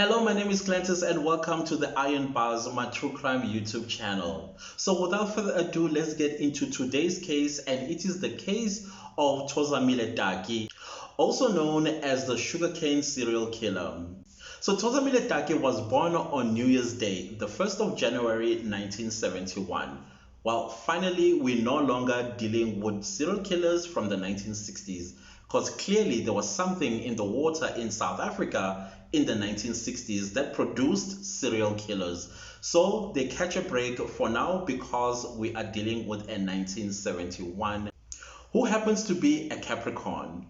Hello, my name is Clantis and welcome to the Iron Bars, my true crime YouTube channel. So without further ado, let's get into today's case, and it is the case of Thozamile Taki, also known as the Sugarcane Serial Killer. So Thozamile Taki was born on New Year's Day, the 1st of January 1971. Well, finally, we're no longer dealing with serial killers from the 1960s, because clearly there was something in the water in South Africa in the 1960s that produced serial killers. So they catch a break for now because we are dealing with a 1971 who happens to be a Capricorn.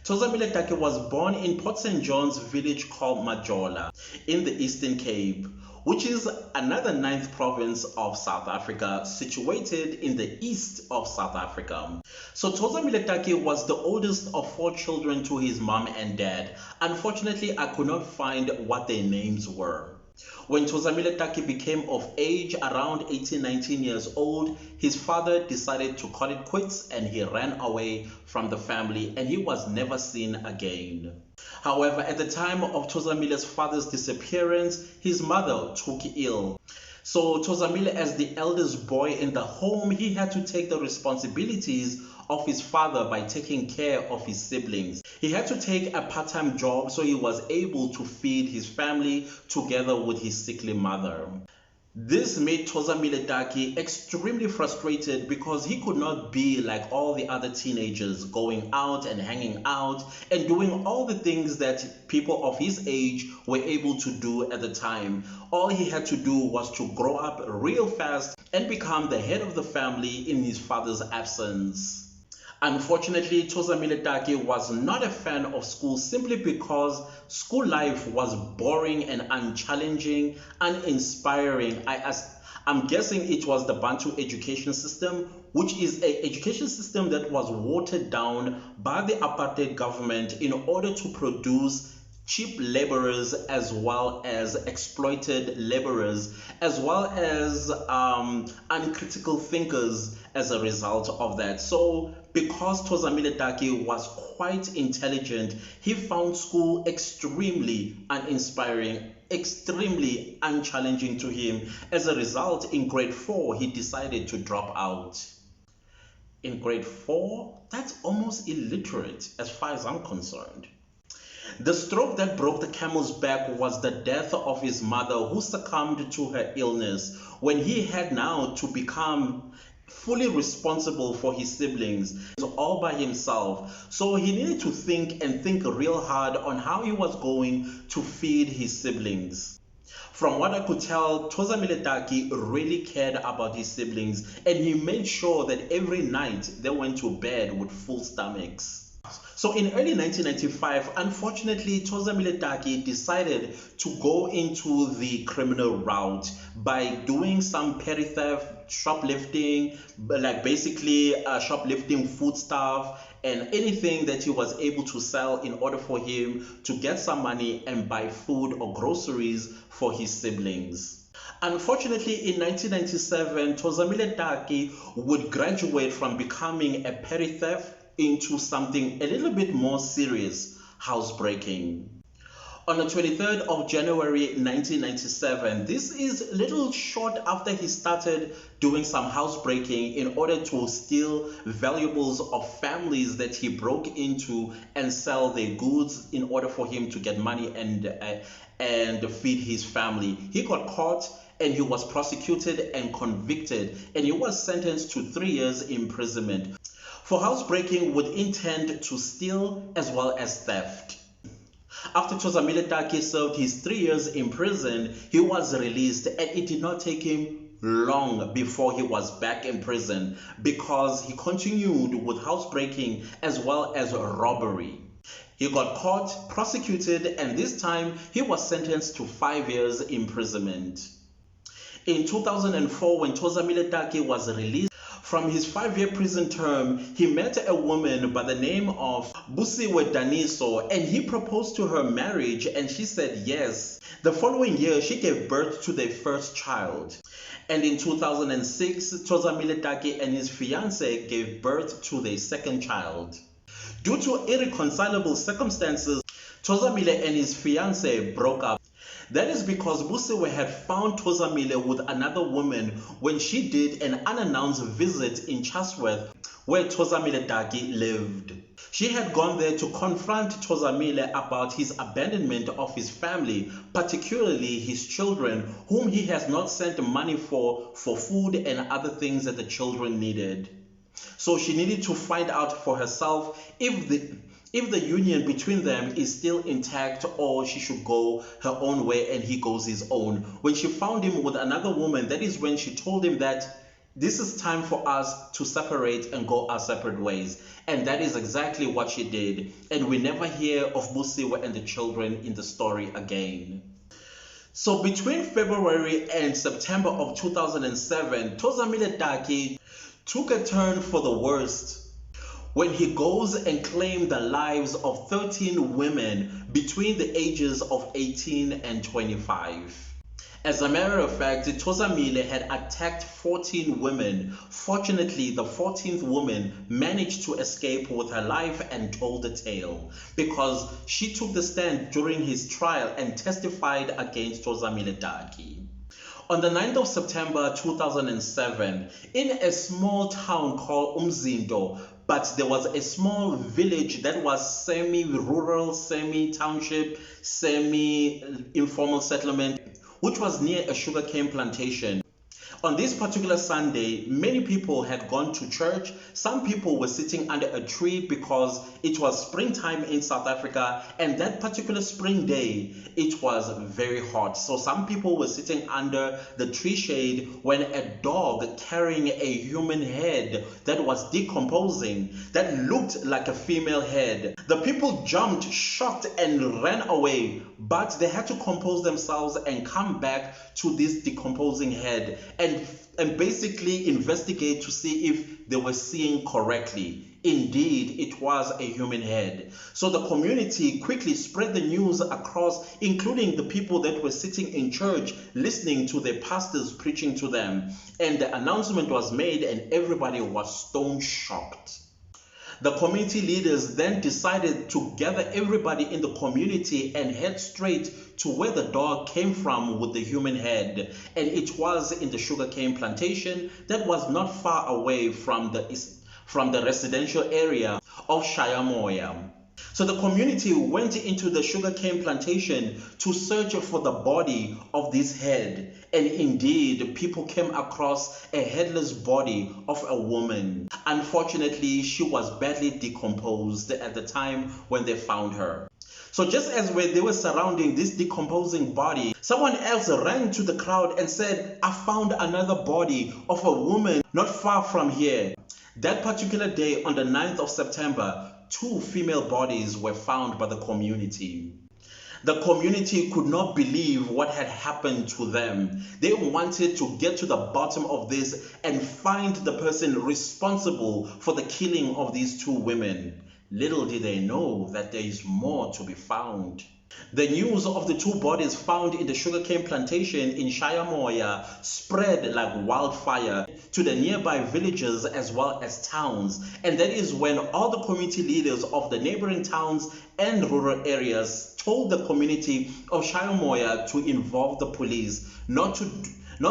Thozamile Taki was born in Port St. John's village called Majola in the Eastern Cape, which is another ninth province of South Africa situated in the east of South Africa. So Thozamile Taki was the oldest of 4 children to his mom and dad. Unfortunately, I could not find what their names were. When Thozamile Taki became of age, around 18-19 years old, his father decided to call it quits and he ran away from the family and he was never seen again. However, at the time of Thozamile's father's disappearance, his mother took ill. So Thozamile, as the eldest boy in the home, he had to take the responsibilities of his father by taking care of his siblings. He had to take a part-time job so he was able to feed his family together with his sickly mother. This made Thozamile Taki extremely frustrated because he could not be like all the other teenagers, going out and hanging out and doing all the things that people of his age were able to do at the time. All he had to do was to grow up real fast and become the head of the family in his father's absence. Unfortunately, Thozamile Taki was not a fan of school simply because school life was boring and unchallenging, uninspiring. I'm guessing it was the Bantu education system, which is an education system that was watered down by the apartheid government in order to produce cheap laborers as well as exploited laborers, as well as uncritical thinkers as a result of that. So because Thozamile Taki was quite intelligent, he found school extremely uninspiring, extremely unchallenging to him. As a result, in grade 4, he decided to drop out. In grade 4, that's almost illiterate as far as I'm concerned. The stroke that broke the camel's back was the death of his mother, who succumbed to her illness when he had now to become fully responsible for his siblings all by himself. So he needed to think real hard on how he was going to feed his siblings. From what I could tell, Thozamile Taki really cared about his siblings and he made sure that every night they went to bed with full stomachs. So in early 1995, unfortunately, Thozamile Taki decided to go into the criminal route by doing some petty theft, shoplifting, like basically shoplifting food stuff and anything that he was able to sell in order for him to get some money and buy food or groceries for his siblings. Unfortunately, in 1997, Thozamile Taki would graduate from becoming a petty theft into something a little bit more serious, housebreaking. On the 23rd of January 1997, this is a little short after he started doing some housebreaking in order to steal valuables of families that he broke into and sell their goods in order for him to get money and feed his family. He got caught and he was prosecuted and convicted and he was sentenced to 3 years imprisonment for housebreaking with intent to steal as well as theft. After Thozamile Taki served his 3 years in prison, he was released and it did not take him long before he was back in prison because he continued with housebreaking as well as robbery. He got caught, prosecuted, and this time he was sentenced to 5 years imprisonment. In 2004, when Thozamile Taki was released from his 5-year prison term, he met a woman by the name of Busiwe Daniso and he proposed to her marriage and she said yes. The following year, she gave birth to their first child. And in 2006, Thozamile Taki and his fiancé gave birth to their second child. Due to irreconcilable circumstances, Thozamile and his fiancé broke up. That is because Busiwe had found Thozamile with another woman when she did an unannounced visit in Chatsworth where Thozamile Taki lived. She had gone there to confront Thozamile about his abandonment of his family, particularly his children, whom he has not sent money for food and other things that the children needed. So she needed to find out for herself if the union between them is still intact or she should go her own way and he goes his own. When she found him with another woman, that is when she told him that this is time for us to separate and go our separate ways. And that is exactly what she did. And we never hear of Busiwe and the children in the story again. So between February and September of 2007, Thozamile Taki took a turn for the worst when he goes and claimed the lives of 13 women between the ages of 18 and 25. As a matter of fact, Thozamile had attacked 14 women. Fortunately, the 14th woman managed to escape with her life and told the tale because she took the stand during his trial and testified against Thozamile Taki. On the 9th of September 2007, in a small town called Umzinto, but there was a small village that was semi-rural, semi-township, semi-informal settlement, which was near a sugarcane plantation. On this particular Sunday, many people had gone to church. Some people were sitting under a tree because it was springtime in South Africa, and that particular spring day, it was very hot. So some people were sitting under the tree shade when a dog carrying a human head that was decomposing, that looked like a female head. The people jumped, shocked, and ran away, but they had to compose themselves and come back to this decomposing head and basically investigate to see if they were seeing correctly. Indeed, it was a human head. So the community quickly spread the news across, including the people that were sitting in church listening to their pastors preaching to them. And the announcement was made and everybody was stone shocked. The community leaders then decided to gather everybody in the community and head straight to where the dog came from with the human head. And it was in the sugarcane plantation that was not far away from the residential area of Shayamoya. So the community went into the sugarcane plantation to search for the body of this head. And indeed, people came across a headless body of a woman. Unfortunately, she was badly decomposed at the time when they found her. So just as when they were surrounding this decomposing body, someone else ran to the crowd and said, "I found another body of a woman not far from here." That particular day, on the 9th of September, 2 female bodies were found by the community. The community could not believe what had happened to them. They wanted to get to the bottom of this and find the person responsible for the killing of these 2 women. Little did they know that there is more to be found. The news of the 2 bodies found in the sugarcane plantation in Shayamoya spread like wildfire to the nearby villages as well as towns. And that is when all the community leaders of the neighboring towns and rural areas told the community of Shayamoya to involve the police, not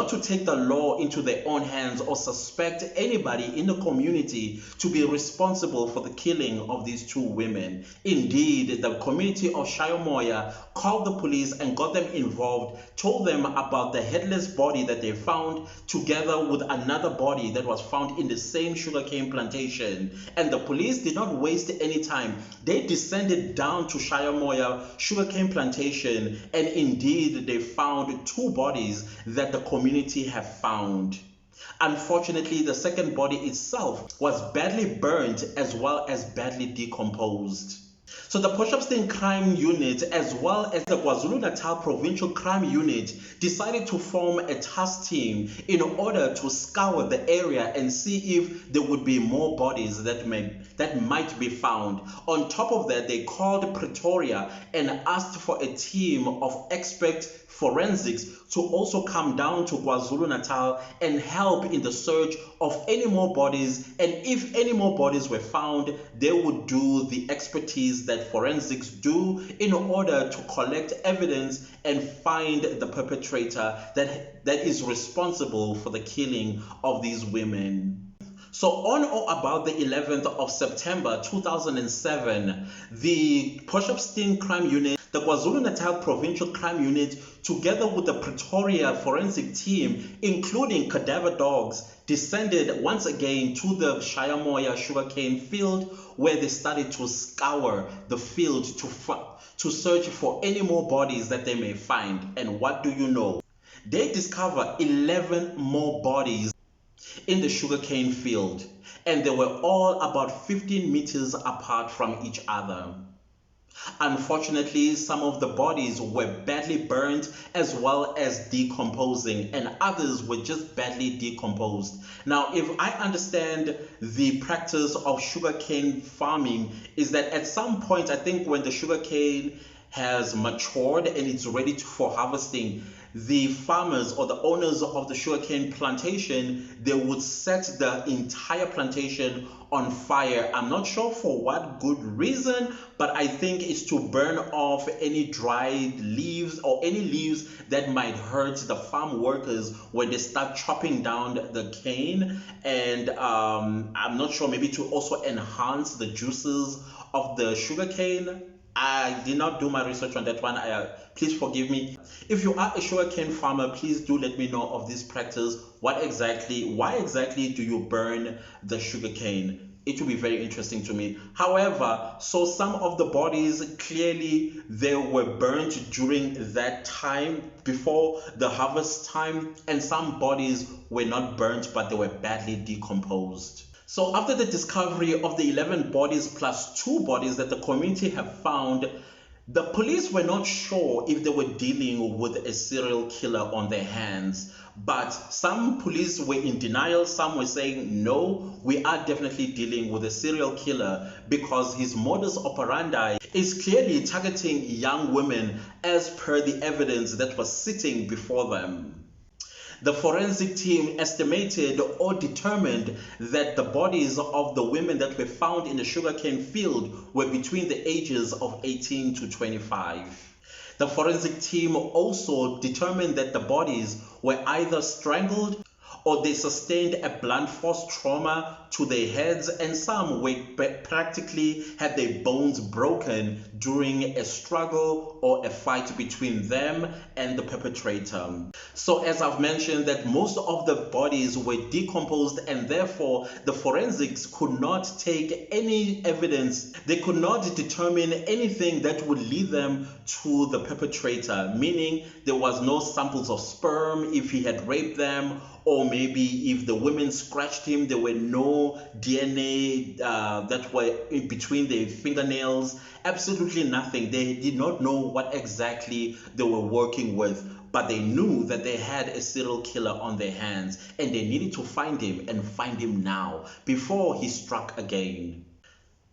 to take the law into their own hands or suspect anybody in the community to be responsible for the killing of these 2 women. Indeed, the community of Shayamoya called the police and got them involved, told them about the headless body that they found together with another body that was found in the same sugarcane plantation. And the police did not waste any time. They descended down to Shayamoya sugarcane plantation, and indeed they found 2 bodies that the community have found. Unfortunately, the second body itself was badly burnt as well as badly decomposed. So the Potchefstroom Crime Unit as well as the KwaZulu-Natal Provincial Crime Unit decided to form a task team in order to scour the area and see if there would be more bodies that might be found. On top of that, they called Pretoria and asked for a team of expert forensics to also come down to KwaZulu-Natal and help in the search of any more bodies, and if any more bodies were found, they would do the expertise that forensics do in order to collect evidence and find the perpetrator that is responsible for the killing of these women. So on or about the 11th of September 2007, the Potchefstroom Crime Unit, the KwaZulu-Natal Provincial Crime Unit, together with the Pretoria forensic team, including cadaver dogs, descended once again to the Shayamoya sugarcane field, where they started to scour the field to search for any more bodies that they may find. And what do you know? They discover 11 more bodies in the sugarcane field, and they were all about 15 meters apart from each other. Unfortunately, some of the bodies were badly burned as well as decomposing, and others were just badly decomposed. Now, if I understand the practice of sugarcane farming, is that at some point, I think when the sugarcane has matured and it's ready for harvesting, the farmers or the owners of the sugarcane plantation, they would set the entire plantation on fire. I'm not sure for what good reason, but I think it's to burn off any dried leaves or any leaves that might hurt the farm workers when they start chopping down the cane. And I'm not sure, maybe to also enhance the juices of the sugarcane. I did not do my research on that one. Please forgive me. If you are a sugarcane farmer, please do let me know of this practice. Why exactly do you burn the sugarcane? It will be very interesting to me. However, so some of the bodies, clearly they were burnt during that time before the harvest time, and some bodies were not burnt, but they were badly decomposed. So after the discovery of the 11 bodies plus 2 bodies that the community have found, the police were not sure if they were dealing with a serial killer on their hands. But some police were in denial. Some were saying, no, we are definitely dealing with a serial killer, because his modus operandi is clearly targeting young women as per the evidence that was sitting before them. The forensic team estimated or determined that the bodies of the women that were found in the sugarcane field were between the ages of 18 to 25. The forensic team also determined that the bodies were either strangled or they sustained a blunt force trauma to their heads, and some were practically had their bones broken during a struggle or a fight between them and the perpetrator. So as I've mentioned, that most of the bodies were decomposed, and therefore the forensics could not take any evidence. They could not determine anything that would lead them to the perpetrator, meaning there was no samples of sperm if he had raped them, or maybe if the women scratched him, there were no DNA that were in between their fingernails. Absolutely nothing. They did not know what exactly they were working with, but they knew that they had a serial killer on their hands, and they needed to find him, and find him now before he struck again.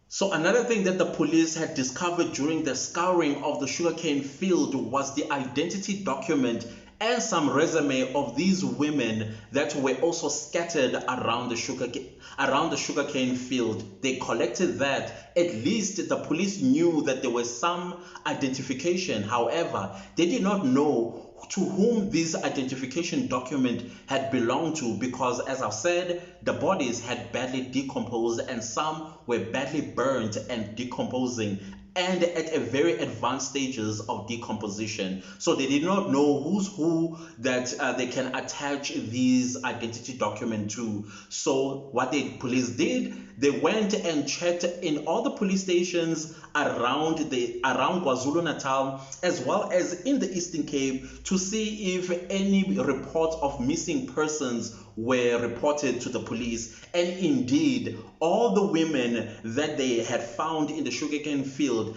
So another thing that the police had discovered during the scouring of the sugarcane field was the identity document and some resume of these women that were also scattered around the sugarcane field. They collected that. At least the police knew that there was some identification. However, they did not know to whom this identification document had belonged to, because as I've said, the bodies had badly decomposed and some were badly burnt and decomposing, and at a very advanced stages of decomposition. So they did not know who's who that they can attach these identity document to. So what the police did, they went and checked in all the police stations around KwaZulu-Natal as well as in the Eastern Cape to see if any reports of missing persons were reported to the police. And indeed, all the women that they had found in the sugarcane field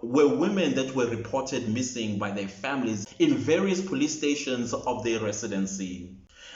were women that were reported missing by their families in various police stations of their residency.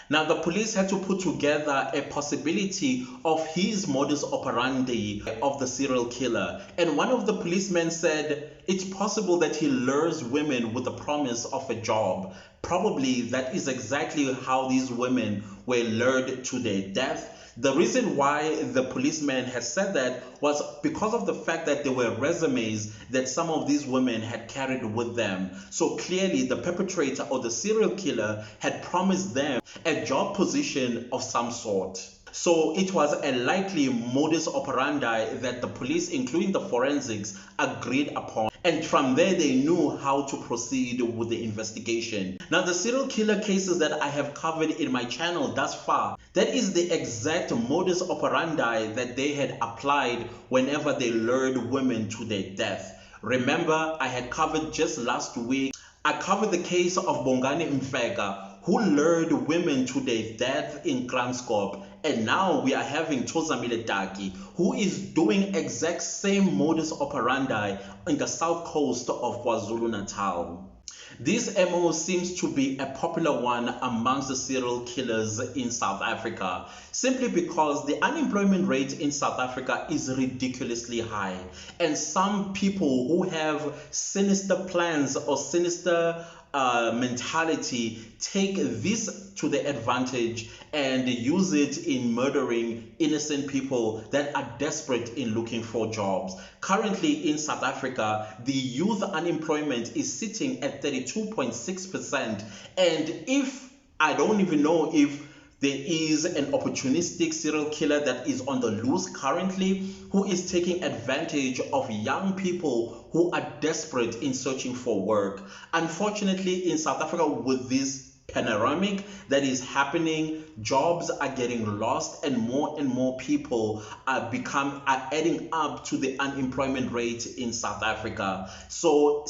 Now, the police had to put together a possibility of his modus operandi of the serial killer. And one of the policemen said it's possible that he lures women with the promise of a job. Probably that is exactly how these women were lured to their death. The reason why the policeman had said that was because of the fact that there were resumes that some of these women had carried with them. So clearly the perpetrator or the serial killer had promised them a job position of some sort. So it was a likely modus operandi that the police, including the forensics, agreed upon. And from there, they knew how to proceed with the investigation. Now, the serial killer cases that I have covered in my channel thus far, that is the exact modus operandi that they had applied whenever they lured women to their death. Remember, I had covered just last week, I covered the case of Bongani Mfeka, who lured women to their death in Kranskop. And now we are having Thozamile Taki, who is doing exact same modus operandi in the south coast of KwaZulu-Natal. This MO seems to be a popular one amongst the serial killers in South Africa, simply because the unemployment rate in South Africa is ridiculously high. And some people who have sinister plans or sinister mentality take this to their advantage and use it in murdering innocent people that are desperate in looking for jobs. Currently in South Africa, the youth unemployment is sitting at 32.6%. And if I don't even know if there is an opportunistic serial killer that is on the loose currently who is taking advantage of young people who are desperate in searching for work. Unfortunately, in South Africa, with this panoramic that is happening, jobs are getting lost and more people are adding up to the unemployment rate in South Africa. So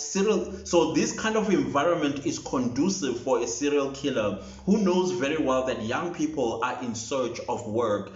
this kind of environment is conducive for a serial killer who knows very well that young people are in search of work.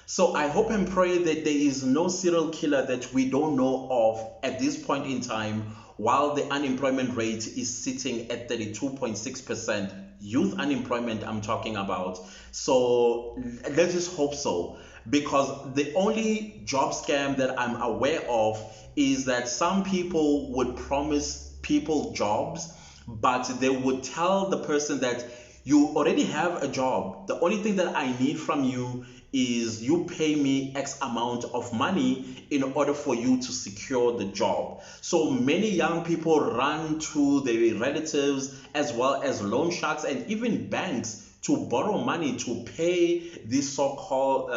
So I hope and pray that there is no serial killer that we don't know of at this point in time, while the unemployment rate is sitting at 32.6%. Youth unemployment I'm talking about. So let's just hope so, because the only job scam that I'm aware of is that some people would promise people jobs, but they would tell the person that you already have a job. The only thing that I need from you is you pay me X amount of money in order for you to secure the job. So many young people run to their relatives as well as loan sharks and even banks to borrow money to pay this so-called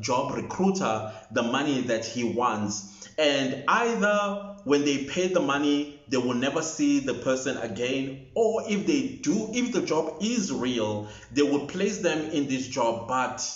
job recruiter the money that he wants. And either when they pay the money, they will never see the person again, or if they do, if the job is real, they will place them in this job, but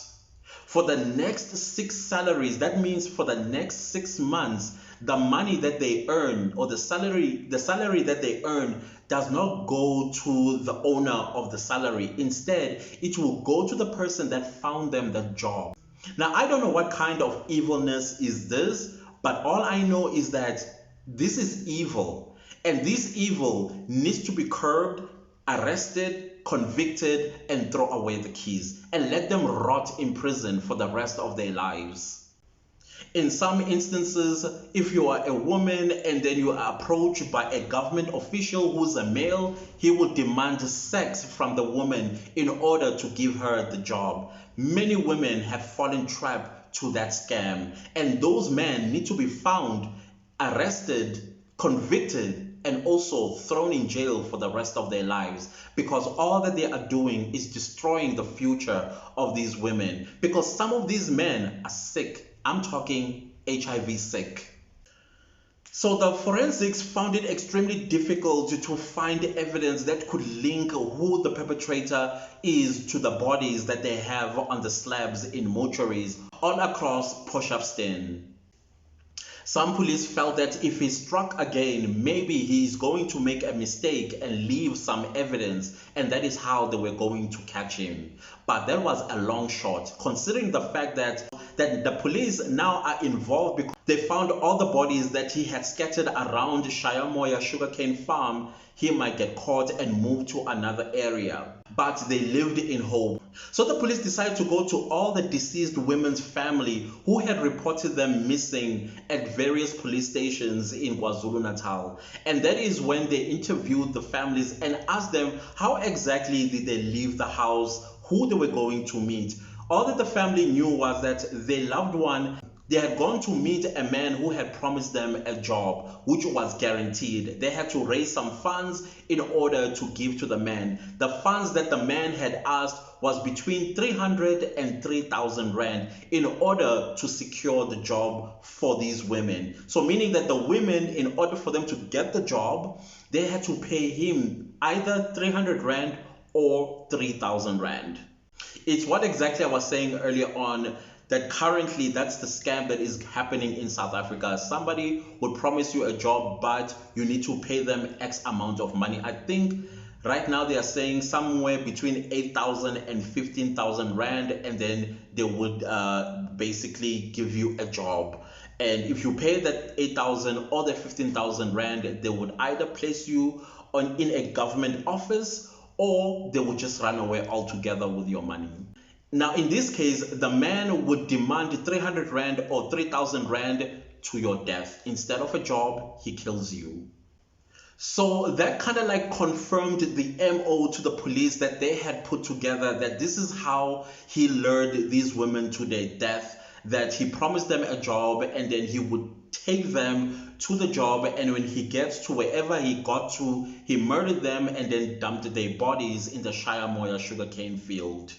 for the next 6 salaries, that means for the next 6 months, the money that they earn or the salary that they earn does not go to the owner of the salary. Instead, it will go to the person that found them the job. Now, I don't know what kind of evilness is this, but all I know is that this is evil, and this evil needs to be curbed, arrested, convicted, and throw away the keys and let them rot in prison for the rest of their lives. In some instances, if you are a woman and then you are approached by a government official who's a male, he will demand sex from the woman in order to give her the job. Many women have fallen trap to that scam, and those men need to be found, arrested, convicted, and also thrown in jail for the rest of their lives, because all that they are doing is destroying the future of these women, because some of these men are sick. I'm talking HIV sick. So the forensics found it extremely difficult to find evidence that could link who the perpetrator is to the bodies that they have on the slabs in mortuaries all across Potchefstroom. Some police felt that if he struck again, maybe he is going to make a mistake and leave some evidence, and that is how they were going to catch him. But that was a long shot, considering the fact that that the police now are involved because they found all the bodies that he had scattered around Shayamoya sugarcane farm. He might get caught and moved to another area, but they lived in hope. So the police decided to go to all the deceased women's family who had reported them missing at various police stations in KwaZulu-Natal. And that is when they interviewed the families and asked them how exactly did they leave the house, who they were going to meet. All that the family knew was that their loved one, they had gone to meet a man who had promised them a job, which was guaranteed. They had to raise some funds in order to give to the man. The funds that the man had asked was between 300 and 3,000 rand in order to secure the job for these women. So meaning that the women, in order for them to get the job, they had to pay him either 300 rand or 3,000 rand. It's what exactly I was saying earlier on, that currently that's the scam that is happening in South Africa. Somebody would promise you a job, but you need to pay them X amount of money. I think right now they are saying somewhere between 8,000 and 15,000 rand, and then they would basically give you a job. And if you pay that 8,000 or the 15,000 rand, they would either place you in a government office, or they would just run away altogether with your money. Now, in this case, the man would demand 300 rand or 3,000 rand to your death. Instead of a job, he kills you. So that kind of like confirmed the MO to the police that they had put together, that this is how he lured these women to their death, that he promised them a job and then he would take them to the job, and when he gets to wherever he got to, he murdered them and then dumped their bodies in the Shayamoya sugarcane field.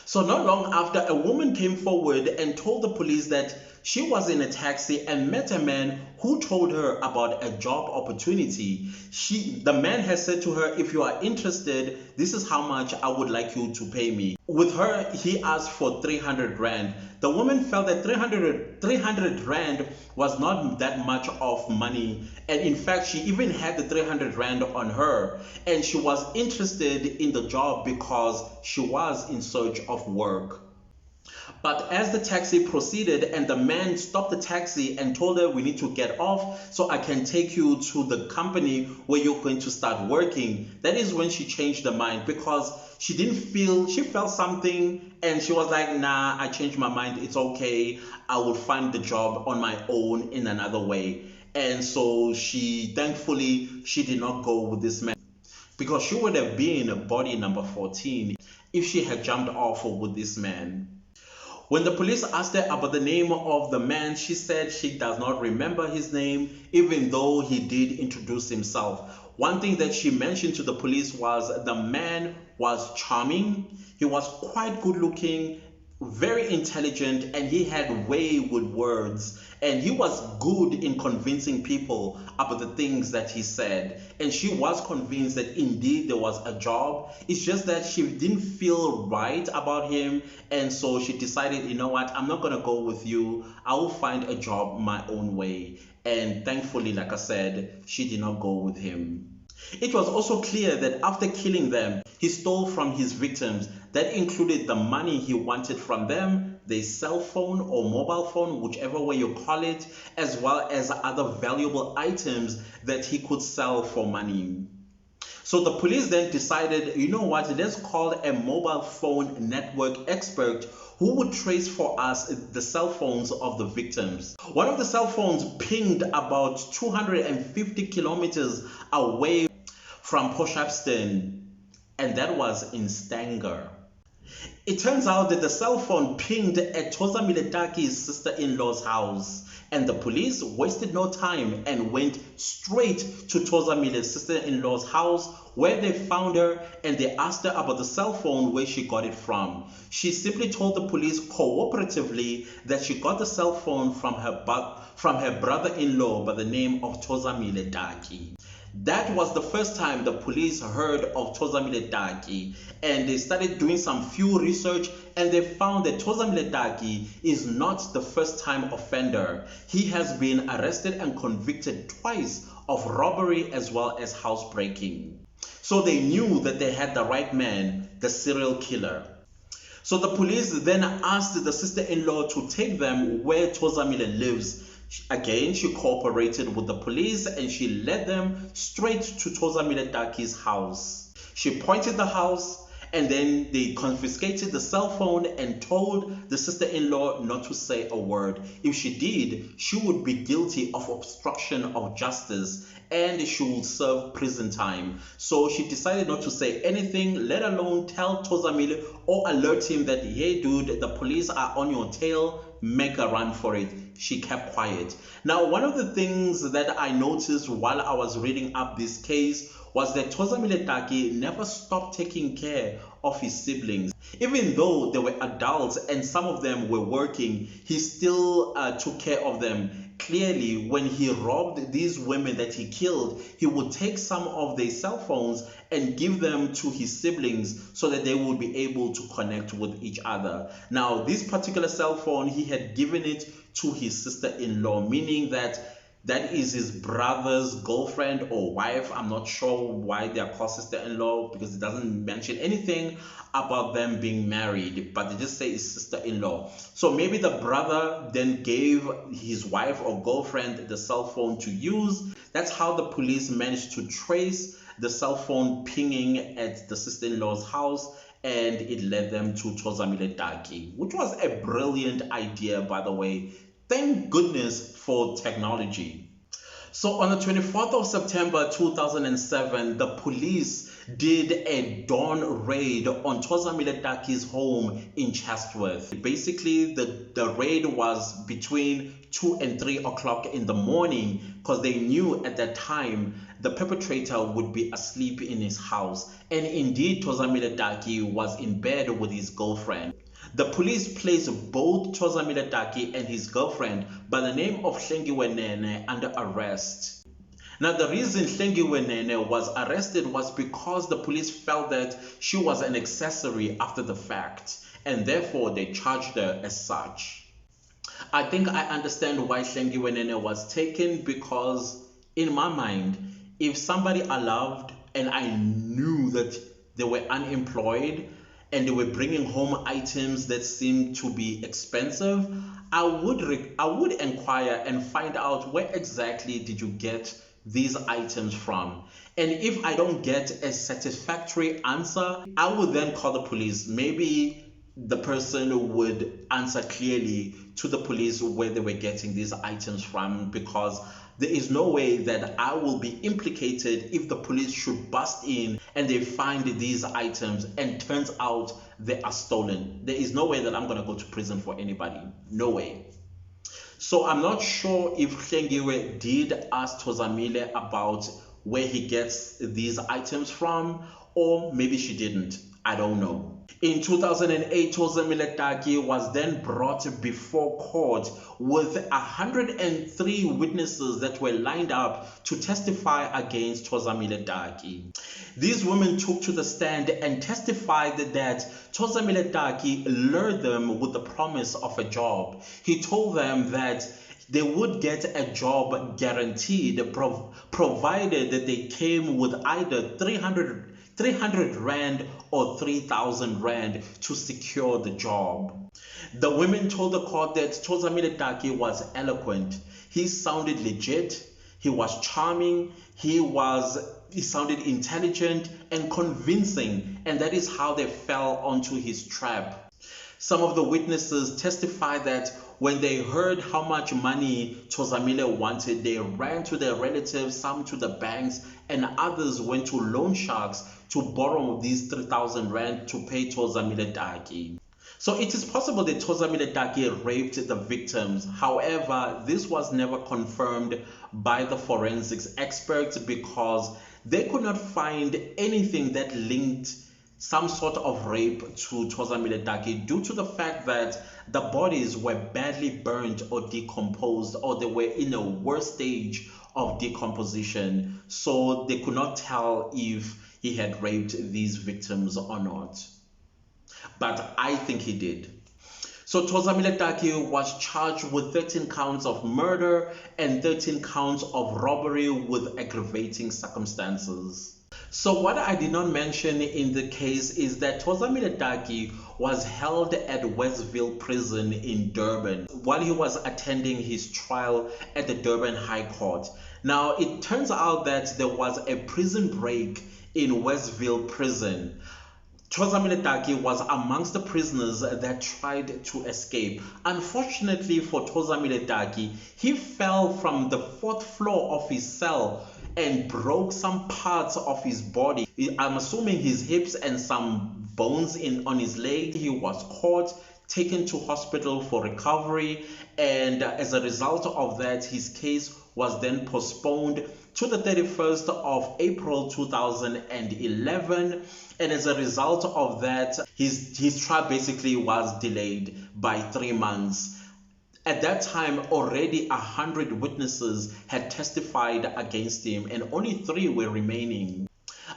So not long after, a woman came forward and told the police that she was in a taxi and met a man who told her about a job opportunity. The man has said to her, if you are interested, this is how much I would like you to pay me. With her, he asked for 300 rand. The woman felt that 300 rand was not that much of money. And in fact, she even had the 300 rand on her. And she was interested in the job because she was in search of work. But as the taxi proceeded and the man stopped the taxi and told her, we need to get off so I can take you to the company where you're going to start working, that is when she changed her mind, because she felt something and she was like, nah, I changed my mind. It's okay. I will find the job on my own in another way. And so thankfully, she did not go with this man, because she would have been body number 14 if she had jumped off with this man. When the police asked her about the name of the man, she said she does not remember his name, even though he did introduce himself. One thing that she mentioned to the police was the man was charming, he was quite good looking, very intelligent, and he had way with words, and he was good in convincing people about the things that he said. And she was convinced that indeed there was a job. It's just that she didn't feel right about him, and so she decided, you know what, I'm not gonna go with you, I will find a job my own way. And thankfully, like I said, she did not go with him. It was also clear that after killing them, he stole from his victims. That included the money he wanted from them, their cell phone or mobile phone, whichever way you call it, as well as other valuable items that he could sell for money. So the police then decided, you know what, let's call a mobile phone network expert who would trace for us the cell phones of the victims. One of the cell phones pinged about 250 kilometers away from Portshepstone, and that was in Stanger. It turns out that the cell phone pinged at Thozamile Taki's sister-in-law's house, and the police wasted no time and went straight to Thozamile's sister-in-law's house, where they found her and they asked her about the cell phone, where she got it from. She simply told the police cooperatively that she got the cell phone from her brother-in-law by the name of Thozamile Taki. That was the first time the police heard of Thozamile Taki, and they started doing some few research, and they found that Thozamile Taki is not the first time offender. He has been arrested and convicted twice of robbery as well as housebreaking. So they knew that they had the right man, the serial killer. So the police then asked the sister-in-law to take them where Thozamile lives. Again, she cooperated with the police and she led them straight to Thozamile Taki's house. She pointed the house and then they confiscated the cell phone and told the sister-in-law not to say a word. If she did, she would be guilty of obstruction of justice and she would serve prison time. So she decided not to say anything, let alone tell Thozamile or alert him that, hey dude, the police are on your tail, make a run for it. She kept quiet. Now, one of the things that I noticed while I was reading up this case was that Thozamile Taki never stopped taking care of his siblings. Even though they were adults and some of them were working, he still took care of them. Clearly, when he robbed these women that he killed, he would take some of their cell phones and give them to his siblings so that they would be able to connect with each other. Now, this particular cell phone, he had given it to his sister-in-law, meaning that that is his brother's girlfriend or wife. I'm not sure why they are called sister-in-law because it doesn't mention anything about them being married, but they just say it's sister-in-law. So maybe the brother then gave his wife or girlfriend the cell phone to use. That's how the police managed to trace the cell phone pinging at the sister-in-law's house, and it led them to Thozamile Taki, which was a brilliant idea, by the way. Thank goodness for technology. So on the 24th of September 2007, the police did a dawn raid on Thozamile Taki's home in Chatsworth. Basically, the raid was between 2 and 3 o'clock in the morning because they knew at that time the perpetrator would be asleep in his house. And indeed, Thozamile Taki was in bed with his girlfriend. The police placed both Thozamile Taki and his girlfriend by the name of Hlengiwe Nene under arrest. Now, the reason Hlengiwe Nene was arrested was because the police felt that she was an accessory after the fact, and therefore they charged her as such. I think I understand why Hlengiwe Nene was taken, because in my mind, if somebody I loved and I knew that they were unemployed and they were bringing home items that seemed to be expensive, I would inquire and find out where exactly did you get these items from. And if I don't get a satisfactory answer, I would then call the police. Maybe the person would answer clearly to the police where they were getting these items from, because there is no way that I will be implicated if the police should bust in and they find these items and turns out they are stolen. There is no way that I'm going to go to prison for anybody. No way. So I'm not sure if Hlengiwe did ask Thozamile about where he gets these items from, or maybe she didn't. I don't know. In 2008, Thozamile Taki was then brought before court with 103 witnesses that were lined up to testify against Thozamile Taki. These women took to the stand and testified that Thozamile Taki lured them with the promise of a job. He told them that they would get a job guaranteed, provided that they came with either 300 Rand or 3,000 Rand to secure the job. The women told the court that Thozamile Taki was eloquent. He sounded legit, he was charming, he sounded intelligent and convincing, and that is how they fell onto his trap. Some of the witnesses testified that when they heard how much money Thozamile wanted, they ran to their relatives, some to the banks, and others went to loan sharks to borrow these 3,000 Rand to pay Thozamile Taki. So it is possible that Thozamile Taki raped the victims. However, this was never confirmed by the forensics experts because they could not find anything that linked some sort of rape to Thozamile Taki, due to the fact that the bodies were badly burnt or decomposed, or they were in a worse stage of decomposition. So they could not tell if he had raped these victims or not. But I think he did. So Thozamile Taki was charged with 13 counts of murder and 13 counts of robbery with aggravating circumstances. So what I did not mention in the case is that Thozamile Taki was held at Westville Prison in Durban while he was attending his trial at the Durban High Court. Now, it turns out that there was a prison break in Westville Prison. Thozamile Taki was amongst the prisoners that tried to escape. Unfortunately for Thozamile Taki, he fell from the fourth floor of his cell and broke some parts of his body. I'm assuming his hips and some bones on his leg. He was caught, taken to hospital for recovery, and as a result of that, his case was then postponed to the 31st of April 2011. And as a result of that, his trial basically was delayed by 3 months. At that time, already 100 witnesses had testified against him, and only 3 were remaining.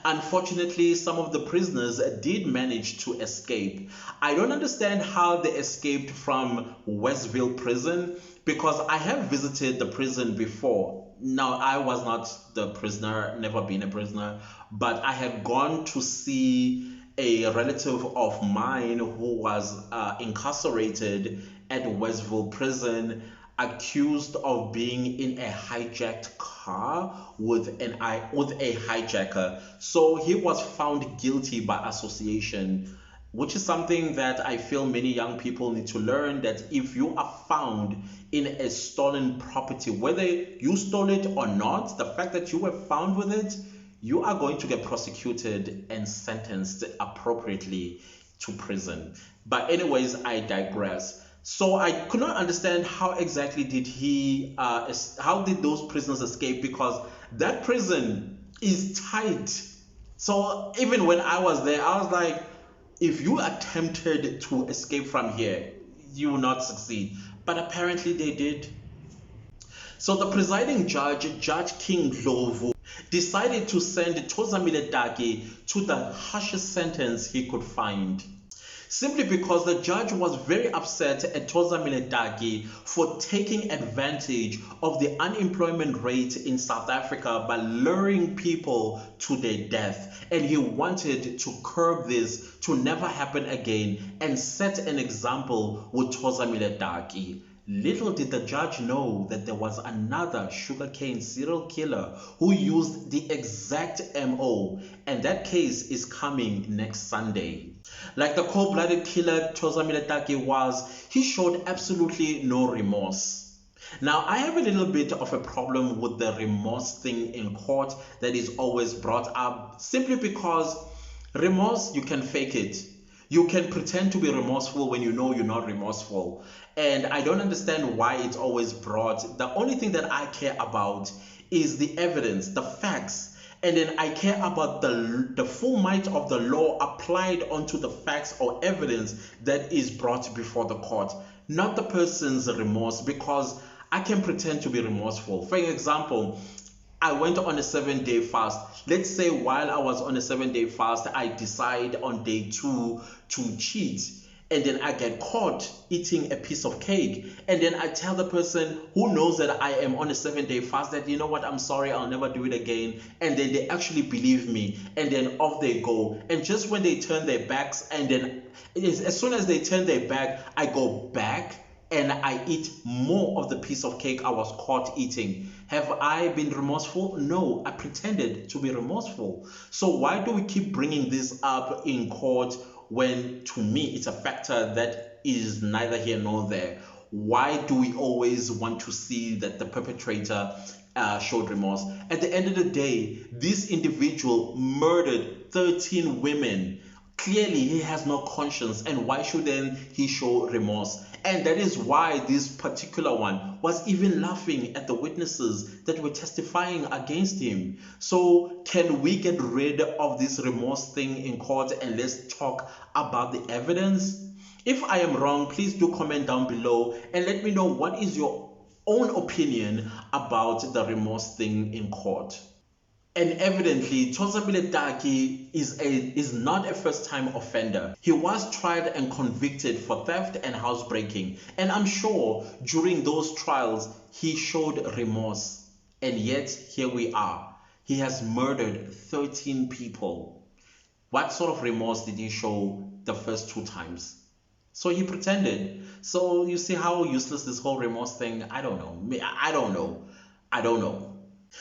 Unfortunately, some of the prisoners did manage to escape. I don't understand how they escaped from Westville Prison, because I have visited the prison before. Now, I was not the prisoner, never been a prisoner, but I had gone to see a relative of mine who was incarcerated at Westville Prison, accused of being in a hijacked car with a hijacker. So he was found guilty by association, which is something that I feel many young people need to learn, that if you are found in a stolen property, whether you stole it or not, the fact that you were found with it, you are going to get prosecuted and sentenced appropriately to prison. But anyways, I digress. So I could not understand how exactly how did those prisoners escape, because that prison is tight. So even when I was there, I was like, if you attempted to escape from here, you will not succeed. But apparently they did. So the presiding judge, Judge King Ndlovu, decided to send Thozamile Taki to the harshest sentence he could find, simply because the judge was very upset at Thozamile Taki for taking advantage of the unemployment rate in South Africa by luring people to their death. And he wanted to curb this to never happen again and set an example with Thozamile Taki. Little did the judge know that there was another sugarcane serial killer who used the exact MO, and that case is coming next Sunday. Like the cold-blooded killer Thozamile Taki was, he showed absolutely no remorse. Now, I have a little bit of a problem with the remorse thing in court that is always brought up, simply because remorse, you can fake it. You can pretend to be remorseful when you know you're not remorseful. And I don't understand why it's always brought. The only thing that I care about is the evidence, the facts. And then I care about the full might of the law applied onto the facts or evidence that is brought before the court, not the person's remorse, because I can pretend to be remorseful. For example, I went on a 7-day fast. Let's say while I was on a 7-day fast, I decide on day 2 to cheat. And then I get caught eating a piece of cake. And then I tell the person who knows that I am on a 7-day fast that, you know what, I'm sorry, I'll never do it again. And then they actually believe me. And then off they go. And just when they turn their backs, and then as soon as they turn their back, I go back and I eat more of the piece of cake I was caught eating. Have I been remorseful? No, I pretended to be remorseful. So why do we keep bringing this up in court when, to me, it's a factor that is neither here nor there? Why do we always want to see that the perpetrator showed remorse? At the end of the day, this individual murdered 13 women. Clearly, he has no conscience, and why shouldn't he show remorse? And that is why this particular one was even laughing at the witnesses that were testifying against him. So can we get rid of this remorse thing in court and let's talk about the evidence? If I am wrong, please do comment down below and let me know what is your own opinion about the remorse thing in court. And evidently, Thozamile Taki is not a first-time offender. He was tried and convicted for theft and housebreaking. And I'm sure during those trials, he showed remorse. And yet, here we are. He has murdered 13 people. What sort of remorse did he show the first 2 times? So he pretended. So you see how useless this whole remorse thing, I don't know. I don't know.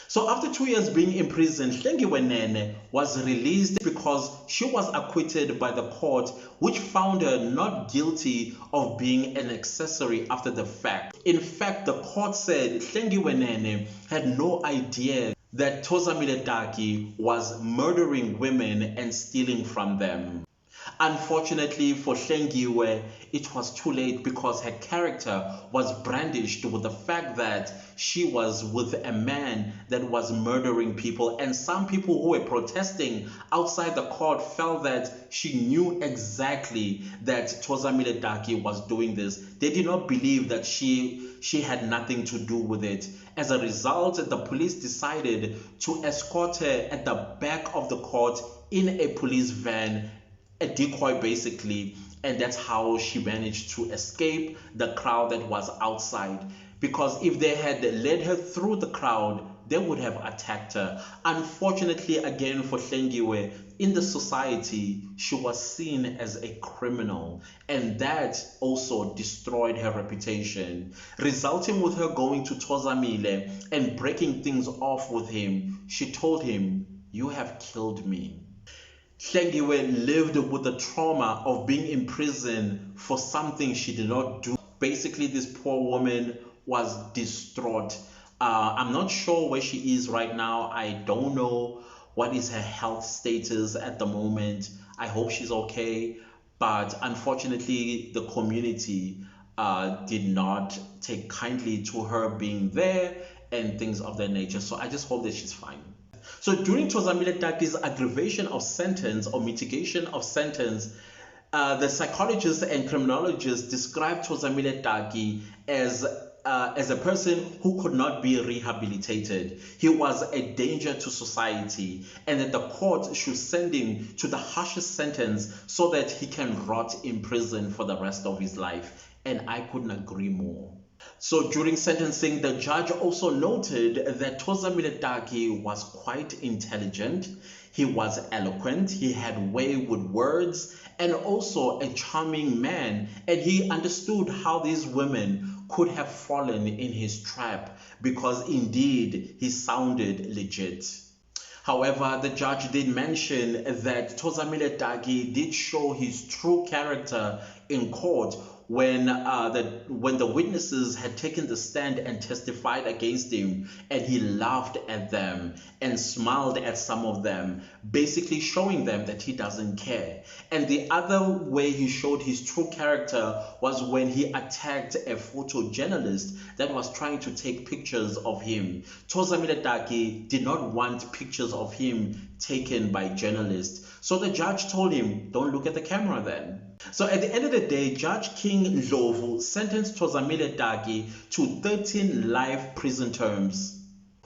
So after 2 years being imprisoned, Hlengiwe Nene was released because she was acquitted by the court, which found her not guilty of being an accessory after the fact. In fact, the court said Hlengiwe Nene had no idea that Thozamile Taki was murdering women and stealing from them. Unfortunately for Hlengiwe, it was too late because her character was brandished with the fact that she was with a man that was murdering people, and some people who were protesting outside the court felt that she knew exactly that Thozamile Taki was doing this. They did not believe that she had nothing to do with it. As a result, the police decided to escort her at the back of the court in a police van, a decoy basically, and that's how she managed to escape the crowd that was outside. Because if they had led her through the crowd, they would have attacked her. Unfortunately, again for Hlengiwe, in the society, she was seen as a criminal, and that also destroyed her reputation, resulting with her going to Thozamile and breaking things off with him. She told him, "You have killed me." Hlengiwe lived with the trauma of being in prison for something she did not do. Basically, this poor woman was distraught. I'm not sure where she is right now. I don't know what is her health status at the moment. I hope she's okay. But unfortunately, the community did not take kindly to her being there and things of that nature. So I just hope that she's fine. So during Thozamile Taki's aggravation of sentence or mitigation of sentence, the psychologists and criminologists described Thozamile Taki as a person who could not be rehabilitated. He was a danger to society, and that the court should send him to the harshest sentence so that he can rot in prison for the rest of his life. And I couldn't agree more. So during sentencing, the judge also noted that Thozamile Taki was quite intelligent. He was eloquent, he had way with words, and also a charming man, and he understood how these women could have fallen in his trap because indeed he sounded legit. However, the judge did mention that Thozamile Taki did show his true character in court when the witnesses had taken the stand and testified against him, and he laughed at them and smiled at some of them, basically showing them that he doesn't care. And the other way he showed his true character was when he attacked a photojournalist that was trying to take pictures of him. Thozamile Taki did not want pictures of him taken by journalists. So the judge told him, "Don't look at the camera then." So at the end of the day, Judge King Ndlovu sentenced Thozamile Taki to 13 life prison terms,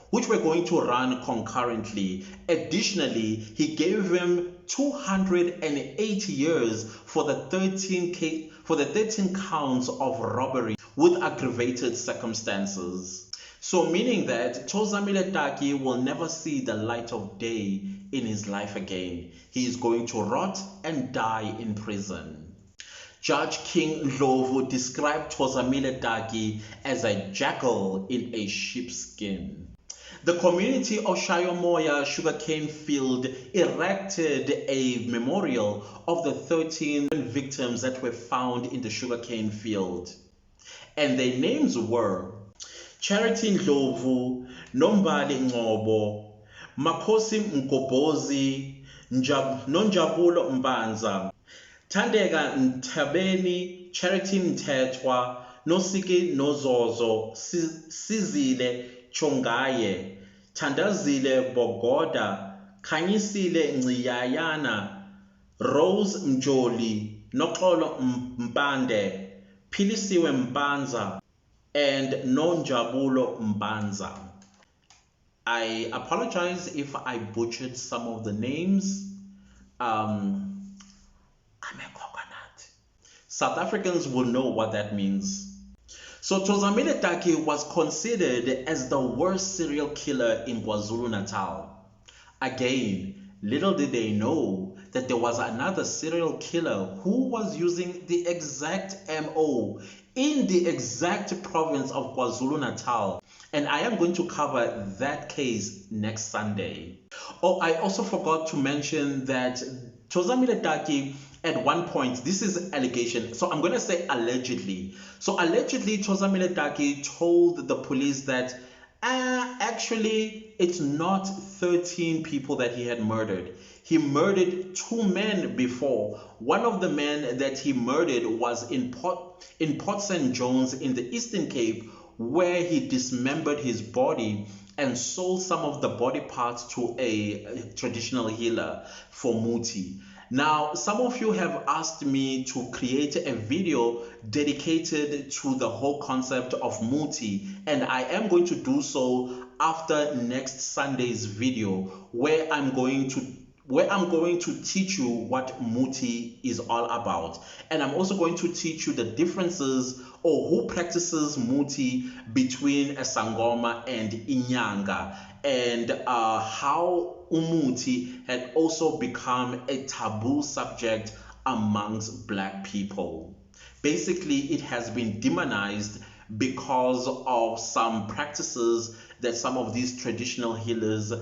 which were going to run concurrently. Additionally, he gave him 208 years for the 13 counts of robbery with aggravated circumstances. So meaning that Thozamile Taki will never see the light of day in his life again. He is going to rot and die in prison. Judge King Ndlovu described Thozamile Taki as a jackal in a sheepskin. The community of Shayamoya sugarcane field erected a memorial of the 13 victims that were found in the sugarcane field. And their names were Charity Ndlovu, Nombali Ngobo, Makosi Mgobozi, Nonjabulo Mbanza, Tandega Ntabeni, Charity Mtetwa, Nosiki Nozozo, Sizile Chongaye, Tandazile Bogoda, Kanyisile Ngiyayana, Rose Mjoli, Nokolo Mbande, Pilisiwe Mbanza, and Nonjabulo Mbanza. I apologize if I butchered some of the names. I'm a coconut. South Africans will know what that means. So Thozamile Taki was considered as the worst serial killer in KwaZulu-Natal. Again, little did they know that there was another serial killer who was using the exact MO in the exact province of KwaZulu-Natal. And I am going to cover that case next Sunday. Oh, I also forgot to mention that Thozamile Taki at one point, this is allegation, so I'm going to say allegedly. So allegedly, Thozamile Taki told the police that actually, it's not 13 people that he had murdered. He murdered 2 men before. One of the men that he murdered was in Port St. John's in the Eastern Cape, where he dismembered his body and sold some of the body parts to a traditional healer for Muti. Now, some of you have asked me to create a video dedicated to the whole concept of Muti, and I am going to do so after next Sunday's video, where I'm going to teach you what Muti is all about. And I'm also going to teach you the differences or who practices Muti between a Sangoma and Inyanga, and how Umuti had also become a taboo subject amongst black people. Basically, it has been demonized because of some practices that some of these traditional healers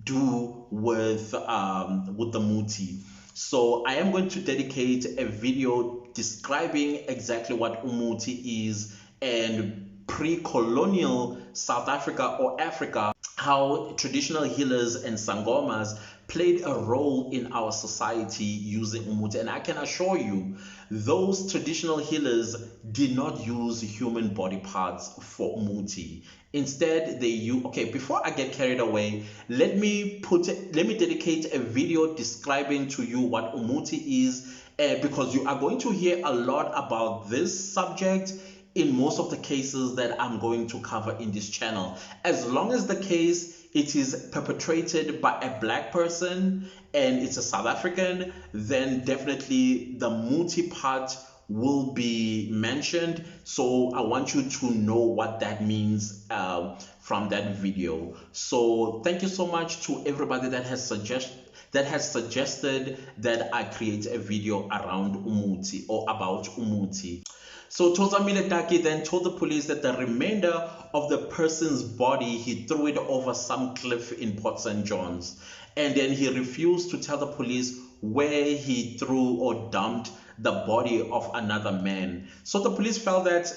do with the Muti. So I am going to dedicate a video describing exactly what Umuti is and pre-colonial South Africa or Africa, how traditional healers and sangomas played a role in our society using Umuti. And I can assure you, those traditional healers did not use human body parts for Umuti. Instead, they use, okay, before I get carried away, let me dedicate a video describing to you what Umuti is, because you are going to hear a lot about this subject in most of the cases that I'm going to cover in this channel. As long as the case it is perpetrated by a black person and it's a South African, then definitely the Muti part will be mentioned. So I want you to know what that means from that video. So thank you so much to everybody that has suggested that I create a video around Umuti or about Umuti. So Thozamile Taki then told the police that the remainder of the person's body, he threw it over some cliff in Port St. John's. And then he refused to tell the police where he threw or dumped the body of another man. So the police felt that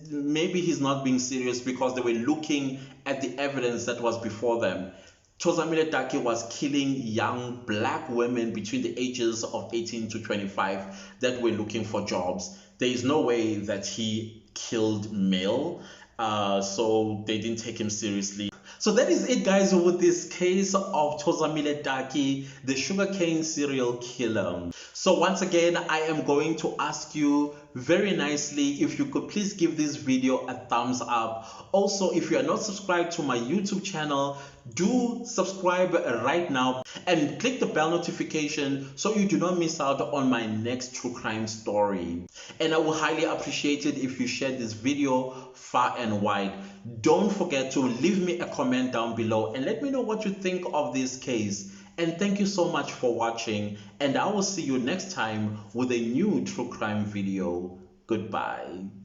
maybe he's not being serious because they were looking at the evidence that was before them. Thozamile Taki was killing young black women between the ages of 18 to 25 that were looking for jobs. There is no way that he killed male, so they didn't take him seriously. So that is it, guys, with this case of Thozamile Taki, the Sugarcane Serial Killer. So once again, I am going to ask you very nicely if you could please give this video a thumbs up. Also, if you are not subscribed to my YouTube channel, do subscribe right now and click the bell notification so you do not miss out on my next true crime story. And I will highly appreciate it if you share this video far and wide. Don't forget to leave me a comment down below and let me know what you think of this case. And thank you so much for watching, and I will see you next time with a new true crime video. Goodbye.